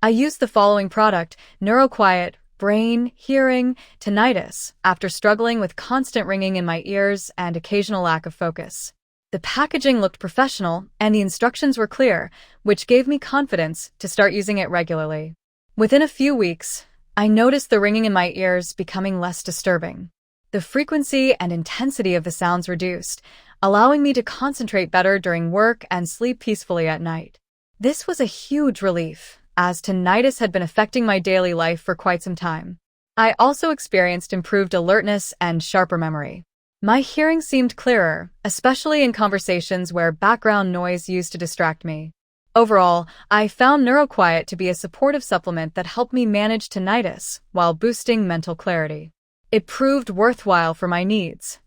I used the following product, NeuroQuiet, brain, hearing, tinnitus, after struggling with constant ringing in my ears and occasional lack of focus. The packaging looked professional, and the instructions were clear, which gave me confidence to start using it regularly. Within a few weeks, I noticed the ringing in my ears becoming less disturbing. The frequency and intensity of the sounds reduced, allowing me to concentrate better during work and sleep peacefully at night. This was a huge relief, as tinnitus had been affecting my daily life for quite some time. I also experienced improved alertness and sharper memory. My hearing seemed clearer, especially in conversations where background noise used to distract me. Overall, I found NeuroQuiet to be a supportive supplement that helped me manage tinnitus while boosting mental clarity. It proved worthwhile for my needs.